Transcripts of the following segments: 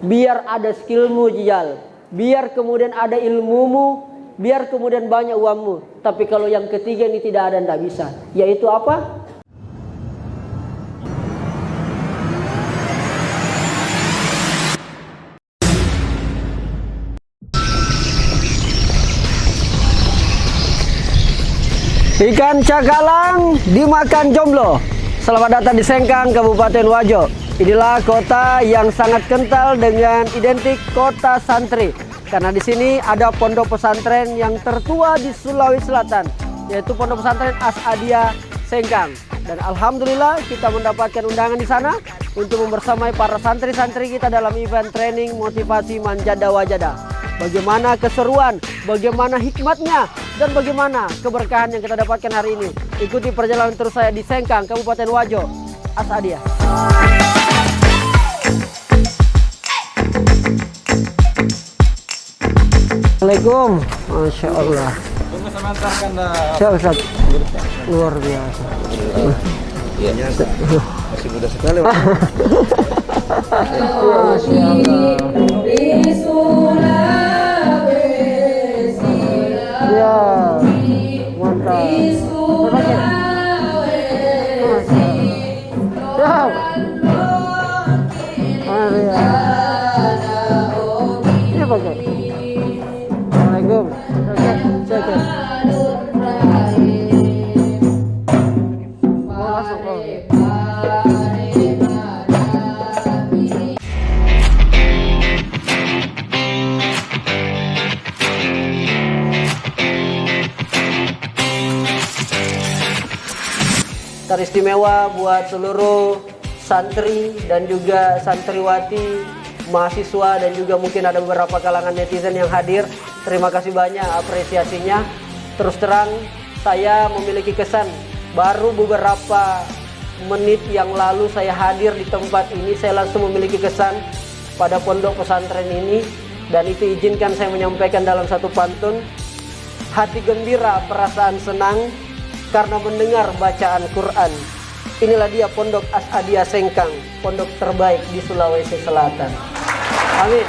biar ada skillmu Jijal, biar kemudian ada ilmumu, biar kemudian banyak uangmu. Tapi kalau yang ketiga ini tidak ada, tidak bisa. Yaitu apa? Ikan cakalang dimakan jomblo. Selamat datang di Sengkang, Kabupaten Wajo. Inilah kota yang sangat kental dengan identik kota santri. Karena di sini ada pondok pesantren yang tertua di Sulawesi Selatan, yaitu Pondok Pesantren As-Adia Sengkang. Dan alhamdulillah kita mendapatkan undangan di sana untuk membersamai para santri-santri kita dalam event training motivasi Manjada Wajada. Bagaimana keseruan, bagaimana hikmatnya, dan bagaimana keberkahan yang kita dapatkan hari ini. Ikuti perjalanan terus saya di Sengkang, Kabupaten Wajo, As-Adia. Assalamualaikum. Masya Allah. Siap Ustaz. Luar biasa. Iya, masih muda sekali. Masya Allah. Ya, mantap. Ini pakai. Assalamualaikum. Cek. Masuk. Teristimewa buat seluruh santri dan juga santriwati, mahasiswa, dan juga mungkin ada beberapa kalangan netizen yang hadir. Terima kasih banyak apresiasinya. Terus terang saya memiliki kesan, baru beberapa menit yang lalu saya hadir di tempat ini, saya langsung memiliki kesan pada pondok pesantren ini. Dan itu izinkan saya menyampaikan dalam satu pantun. Hati gembira, perasaan senang karena mendengar bacaan Quran. Inilah dia Pondok As-Adia Sengkang, pondok terbaik di Sulawesi Selatan. Amin.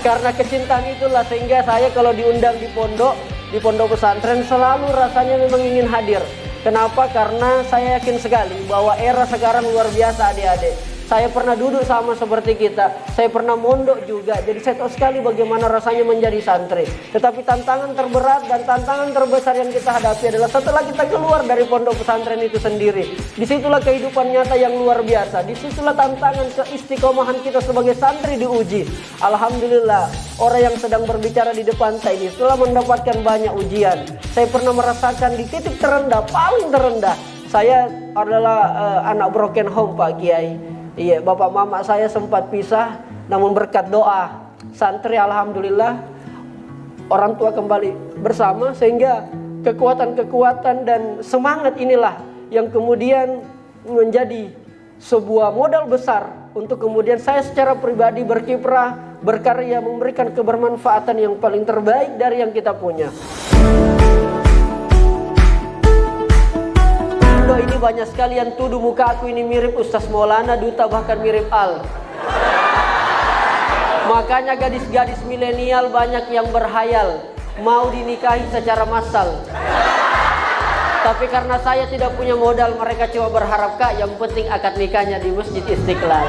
Karena kecintaan itulah sehingga saya kalau diundang di pondok pesantren selalu rasanya memang ingin hadir. Kenapa? Karena saya yakin sekali bahwa era sekarang luar biasa adik-adik. Saya pernah duduk sama seperti kita, saya pernah mondok juga, jadi saya tahu sekali bagaimana rasanya menjadi santri. Tetapi tantangan terberat dan tantangan terbesar yang kita hadapi adalah setelah kita keluar dari pondok pesantren itu sendiri. Disitulah kehidupan nyata yang luar biasa, disitulah tantangan keistiqomahan kita sebagai santri diuji. Alhamdulillah, orang yang sedang berbicara di depan saya ini setelah mendapatkan banyak ujian, saya pernah merasakan di titik terendah, paling terendah. Saya adalah anak broken home Pak Kiai. Iya, bapak mama saya sempat pisah, namun berkat doa santri alhamdulillah orang tua kembali bersama, sehingga kekuatan-kekuatan dan semangat inilah yang kemudian menjadi sebuah modal besar untuk kemudian saya secara pribadi berkiprah, berkarya, memberikan kebermanfaatan yang paling terbaik dari yang kita punya. Ini banyak sekali yang tuduh muka aku ini mirip Ustaz Maulana, duta, bahkan mirip Al. Makanya gadis-gadis milenial banyak yang berhayal mau dinikahi secara massal. Tapi karena saya tidak punya modal, mereka cuma berharap Kak, yang penting akad nikahnya di Masjid Istiqlal.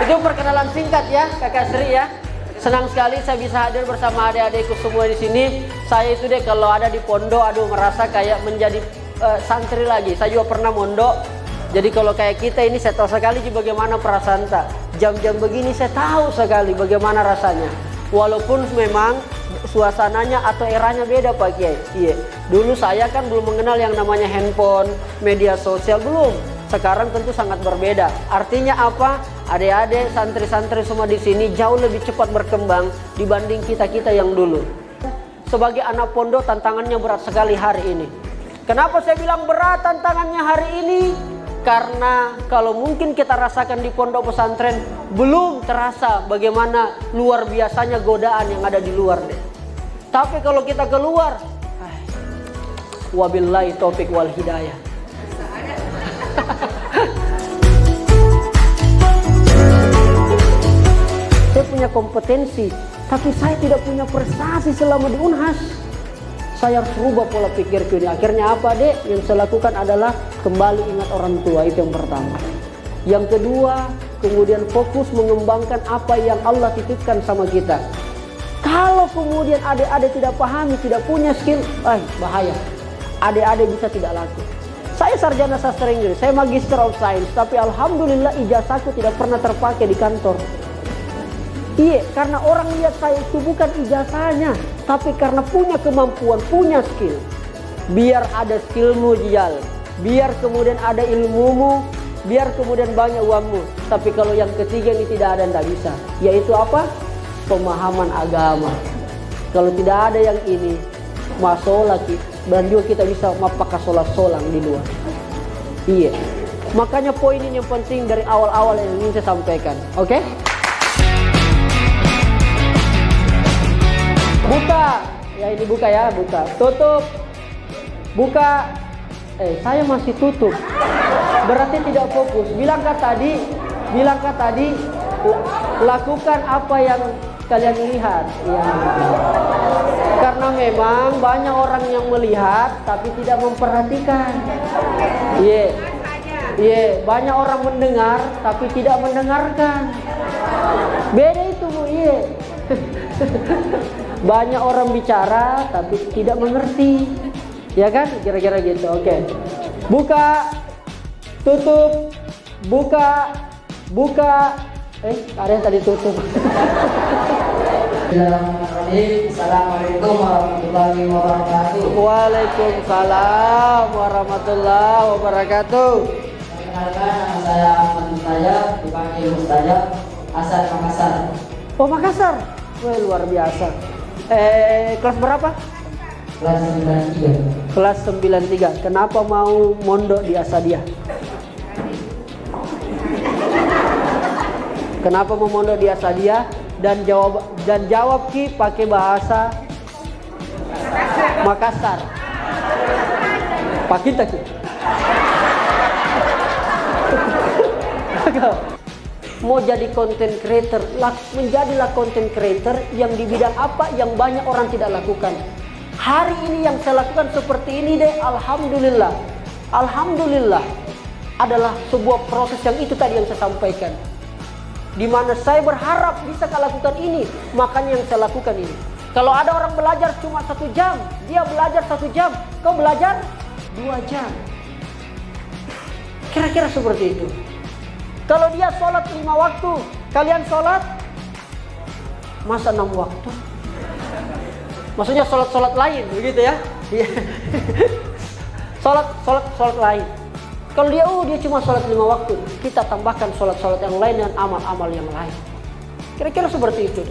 Itu perkenalan singkat ya Kakak Sri ya. Senang sekali saya bisa hadir bersama adik-adikku semua di sini. Saya itu deh kalau ada di pondok, merasa kayak menjadi santri lagi. Saya juga pernah mondok. Jadi kalau kayak kita ini saya tahu sekali bagaimana perasaan tak. Jam-jam begini saya tahu sekali bagaimana rasanya. Walaupun memang suasananya atau eranya beda Pak Kiai. Iya. Dulu saya kan belum mengenal yang namanya handphone, media sosial belum. Sekarang tentu sangat berbeda. Artinya apa? Adik-adik, santri-santri semua di sini jauh lebih cepat berkembang dibanding kita-kita yang dulu. Sebagai anak pondok tantangannya berat sekali hari ini. Kenapa saya bilang berat tantangannya hari ini? Karena kalau mungkin kita rasakan di pondok pesantren belum terasa bagaimana luar biasanya godaan yang ada di luar deh. Tapi kalau kita keluar, wabillahi taufik wal hidayah. kompetensi, tapi saya tidak punya prestasi selama di Unhas. Saya harus rubah pola pikirku ini. Akhirnya apa, Dek? Yang saya lakukan adalah kembali ingat orang tua, itu yang pertama. Yang kedua, kemudian fokus mengembangkan apa yang Allah titipkan sama kita. Kalau kemudian adik-adik tidak pahami, tidak punya skill, bahaya. Adik-adik bisa tidak laku. Saya sarjana sastra Inggris, saya Magister of Science, tapi alhamdulillah ijazahku tidak pernah terpakai di kantor. Iya, karena orang lihat saya itu bukan ijazahnya, tapi karena punya kemampuan, punya skill. Biar ada skillmu, Jijal. Biar kemudian ada ilmumu, biar kemudian banyak uangmu. Tapi kalau yang ketiga ini tidak ada, tidak bisa. Yaitu apa? Pemahaman agama. Kalau tidak ada yang ini, masalah dan juga kita bisa mapakas solang di luar. Iya. Makanya poin ini yang penting dari awal-awal yang ingin saya sampaikan. Oke? Buka. Ya ini buka ya, buka. Tutup. Buka. Saya masih tutup. Berarti tidak fokus. Bilangkah tadi lakukan apa yang kalian lihat. Ya. Karena memang banyak orang yang melihat tapi tidak memperhatikan. Iya, banyak orang mendengar tapi tidak mendengarkan. Beda itu, Bu. Iya. Banyak orang bicara tapi tidak mengerti. Ya kan? Kira-kira gitu. Oke. Buka, tutup, buka. Ada yang tadi tutup. Assalamualaikum warahmatullahi wabarakatuh. Waalaikumsalam warahmatullahi wabarakatuh. Perkenalkan, nama saya Ahmad Mustajab, dipanggil Mustajab, asal Makassar. Oh, Makassar. Wah, luar biasa. Kelas berapa? Kelas 93. Kelas 93. Kenapa mau mondok di Asadiah? Kenapa mau mondok di Asadiah? Dan jawab Ki pakai bahasa Makassar. Pak kita Ki. Mau jadi content creator, menjadilah content creator yang di bidang apa yang banyak orang tidak lakukan. Hari ini yang saya lakukan seperti ini deh, alhamdulillah. Alhamdulillah adalah sebuah proses yang itu tadi yang saya sampaikan. Di mana saya berharap bisa lakukan ini, makanya yang saya lakukan ini. Kalau ada orang belajar cuma 1 jam, dia belajar 1 jam, kau belajar 2 jam. Kira-kira seperti itu. Kalau dia sholat 5 waktu, kalian sholat masa 6 waktu? Maksudnya sholat lain, begitu ya? Sholat lain. Kalau dia cuma sholat 5 waktu, kita tambahkan sholat yang lain dan amal-amal yang lain. Kira-kira seperti itu.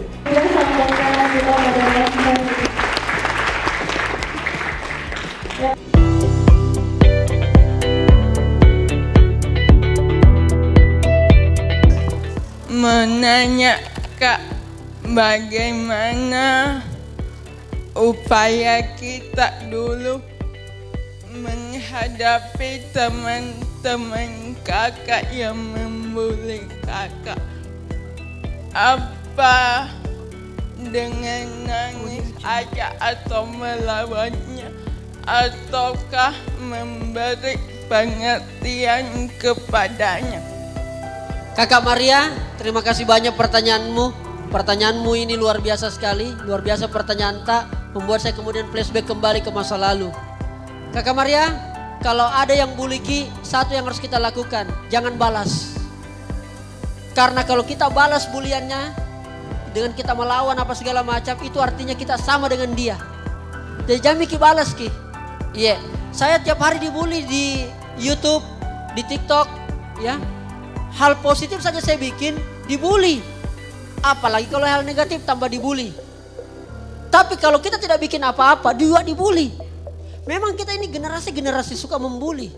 Menanya Kak, bagaimana upaya kita dulu menghadapi teman-teman kakak yang membuli kakak? Apa dengan nangis aja atau melawannya, ataukah memberi pengertian kepadanya? Kakak Maria, terima kasih banyak pertanyaanmu. Pertanyaanmu ini luar biasa sekali, luar biasa pertanyaan tak, membuat saya kemudian flashback kembali ke masa lalu. Kakak Maria, kalau ada yang bully Ki, satu yang harus kita lakukan, jangan balas. Karena kalau kita balas buliannya, dengan kita melawan apa segala macam, itu artinya kita sama dengan dia. Jadi jangan Ki balas Ki. Iya, saya tiap hari dibully di YouTube, di TikTok, ya. Hal positif saja saya bikin, dibully. Apalagi kalau hal negatif tambah dibully. Tapi kalau kita tidak bikin apa-apa, juga dibully. Memang kita ini generasi suka membuli.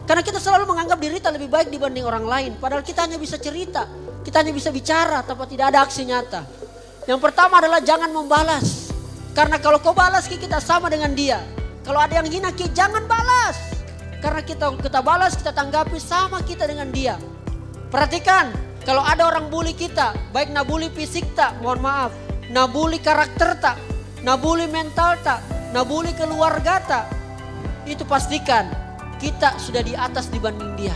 Karena kita selalu menganggap diri kita lebih baik dibanding orang lain. Padahal kita hanya bisa cerita, kita hanya bisa bicara, tapi tidak ada aksi nyata. Yang pertama adalah jangan membalas. Karena kalau kau balas kita sama dengan dia. Kalau ada yang hina jangan balas. Karena kita balas, kita tanggapi sama kita dengan dia. Perhatikan, Kalau ada orang bully kita, baik na bully fisik tak, mohon maaf, na bully karakter tak, na bully mental tak, na bully keluarga tak, itu pastikan kita sudah di atas dibanding dia.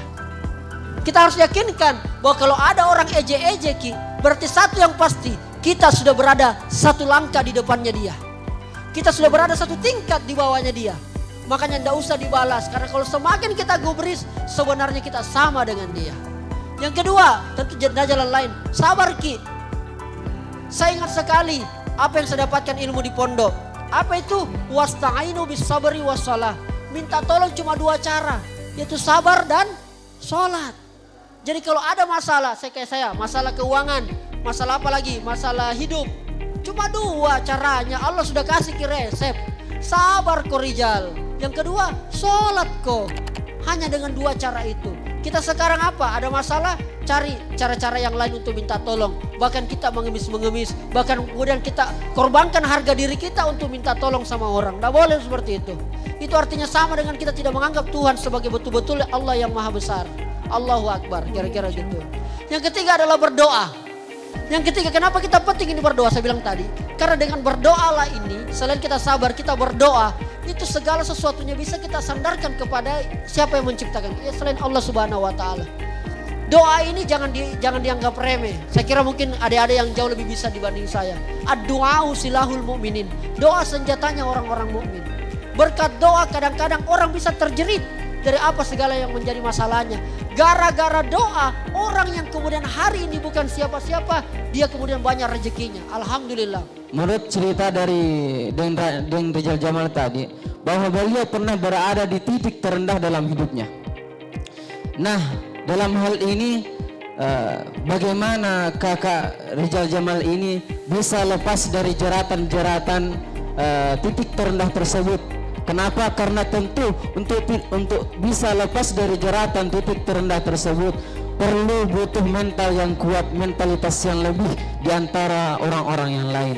Kita harus yakinkan bahwa kalau ada orang ejek-ejeki, berarti satu yang pasti, kita sudah berada satu langkah di depannya dia. Kita sudah berada satu tingkat di bawahnya dia. Makanya tidak usah dibalas, karena kalau semakin kita gubris, sebenarnya kita sama dengan dia. Yang kedua, tentu jalan lain, sabar Ki. Saya ingat sekali apa yang saya dapatkan ilmu di pondok. Apa itu? Wasta'inu bis sabri wassalah. Minta tolong cuma 2 cara, yaitu sabar dan sholat. Jadi kalau ada masalah, saya masalah keuangan, masalah apa lagi? Masalah hidup. Cuma 2 caranya, Allah sudah kasih resep. Sabar ko rijal. Yang kedua, sholat ko. Hanya dengan 2 cara itu. Kita sekarang apa? Ada masalah, cari cara-cara yang lain untuk minta tolong. Bahkan kita mengemis-mengemis. Bahkan kemudian kita korbankan harga diri kita untuk minta tolong sama orang. Tidak boleh seperti itu. Itu artinya sama dengan kita tidak menganggap Tuhan sebagai betul-betul Allah yang maha besar. Allahu Akbar, kira-kira gitu. Yang ketiga adalah berdoa. Yang ketiga, kenapa kita penting ini berdoa? Saya bilang tadi, karena dengan berdoalah ini, selain kita sabar, kita berdoa, itu segala sesuatunya bisa kita sandarkan kepada siapa yang menciptakan, ya selain Allah Subhanahu wa taala. Doa ini jangan dianggap remeh. Saya kira mungkin adik-adik yang jauh lebih bisa dibanding saya. Ad-du'au silahul mu'minin. Doa senjatanya orang-orang mukmin. Berkat doa kadang-kadang orang bisa terjerit dari apa segala yang menjadi masalahnya. Gara-gara doa, orang yang kemudian hari ini bukan siapa-siapa, dia kemudian banyak rezekinya. Alhamdulillah. Menurut cerita dari Deng Rijal Jamal tadi, bahwa beliau pernah berada di titik terendah dalam hidupnya. Nah, dalam hal ini bagaimana kakak Rijal Jamal ini bisa lepas dari jeratan-jeratan titik terendah tersebut? Kenapa? Karena tentu untuk bisa lepas dari jeratan titik terendah tersebut perlu butuh mental yang kuat, mentalitas yang lebih di antara orang-orang yang lain.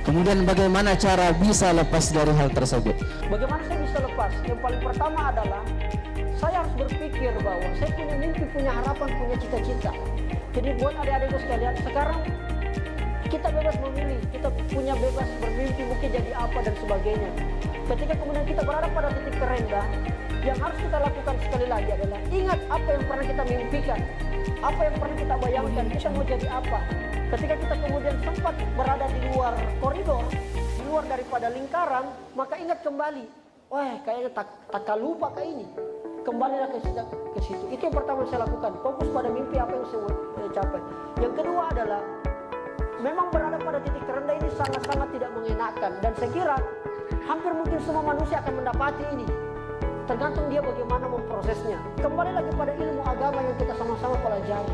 Kemudian bagaimana cara bisa lepas dari hal tersebut? Bagaimana saya bisa lepas? Yang paling pertama adalah saya harus berpikir bahwa saya punya mimpi, punya harapan, punya cita-cita. Jadi buat adik-adikku sekalian, sekarang kita bebas memilih, kita punya bebas bermimpi mungkin jadi apa dan sebagainya. Ketika kemudian kita berada pada titik terendah, yang harus kita lakukan sekali lagi adalah ingat apa yang pernah kita mimpikan, apa yang pernah kita bayangkan, kita mau jadi apa. Ketika kita kemudian sempat berada di luar koridor, di luar daripada lingkaran, maka ingat kembali, wah kayaknya tak lupa kayak ini. Kembalilah ke situ. Itu yang pertama saya lakukan, fokus pada mimpi apa yang saya capai. Yang kedua adalah memang berada pada titik terendah ini sangat-sangat tidak mengenakan, dan saya kira hampir mungkin semua manusia akan mendapati ini. Tergantung dia bagaimana memprosesnya. Kembali lagi pada ilmu agama yang kita sama-sama pelajari.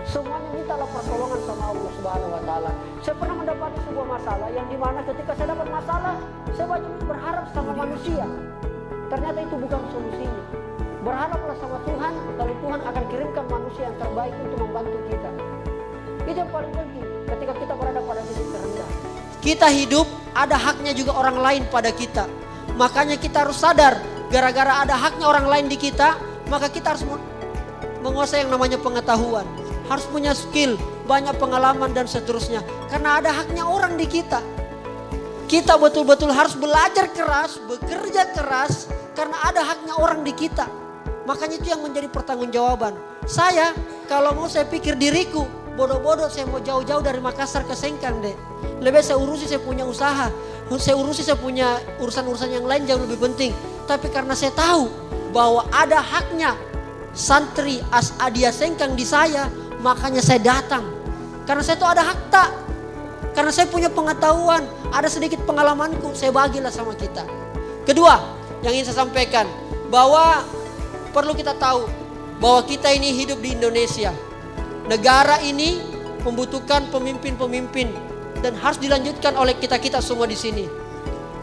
Semuanya mintalah pertolongan sama Allah Subhanahu wa taala. Saya pernah mendapati sebuah masalah yang dimana ketika saya dapat masalah, saya banyak berharap sama manusia. Ternyata itu bukan solusinya. Berharaplah sama Tuhan, lalu Tuhan akan kirimkan manusia yang terbaik untuk membantu kita. Itu yang paling penting ketika kita berada pada titik terendah. Kita hidup, ada haknya juga orang lain pada kita. Makanya kita harus sadar, gara-gara ada haknya orang lain di kita, maka kita harus menguasai yang namanya pengetahuan. Harus punya skill, banyak pengalaman dan seterusnya. Karena ada haknya orang di kita. Kita betul-betul harus belajar keras, bekerja keras, karena ada haknya orang di kita. Makanya itu yang menjadi pertanggungjawaban. Saya, kalau mau saya pikir diriku, bodoh-bodoh saya mau jauh-jauh dari Makassar ke Sengkang deh. Lebih saya urusi saya punya usaha. Saya urusi saya punya urusan-urusan yang lain jauh lebih penting. Tapi karena saya tahu bahwa ada haknya santri Asadia Sengkang di saya, makanya saya datang. Karena saya tahu ada hak tak. Karena saya punya pengetahuan, ada sedikit pengalamanku, saya bagilah sama kita. Kedua, yang ingin saya sampaikan, bahwa perlu kita tahu bahwa kita ini hidup di Indonesia. Negara ini membutuhkan pemimpin-pemimpin dan harus dilanjutkan oleh kita-kita semua di sini.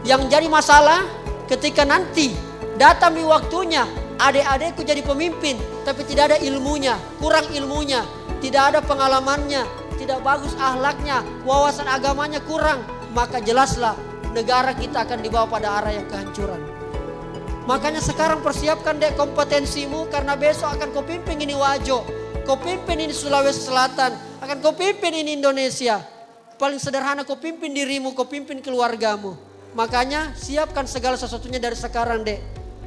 Yang jadi masalah ketika nanti datang di waktunya adik-adikku jadi pemimpin tapi tidak ada ilmunya, kurang ilmunya, tidak ada pengalamannya, tidak bagus akhlaknya, wawasan agamanya kurang, maka jelaslah negara kita akan dibawa pada arah yang kehancuran. Makanya sekarang persiapkan deh kompetensimu, karena besok akan kau pimpin ini wajo. kau pimpin ini Sulawesi Selatan, akan kau pimpin ini Indonesia. Paling sederhana kau pimpin dirimu, kau pimpin keluargamu. Makanya siapkan segala sesuatunya dari sekarang, Dek.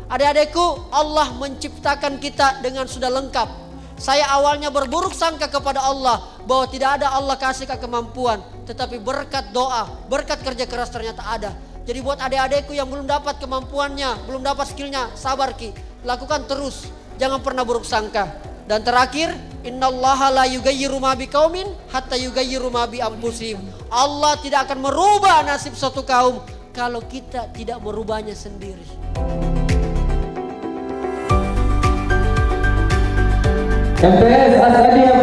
Adik-adikku, Allah menciptakan kita dengan sudah lengkap. Saya awalnya berburuk sangka kepada Allah bahwa tidak ada Allah kasih kemampuan, tetapi berkat doa, berkat kerja keras ternyata ada. Jadi buat adik-adikku yang belum dapat kemampuannya, belum dapat skillnya, sabar Ki, lakukan terus, jangan pernah buruk sangka. Dan terakhir, innallaha la yughayyiru ma biqaumin hatta yughayyiru ma bi anfusihim. Allah tidak akan merubah nasib suatu kaum kalau kita tidak merubahnya sendiri. MTS Asadiya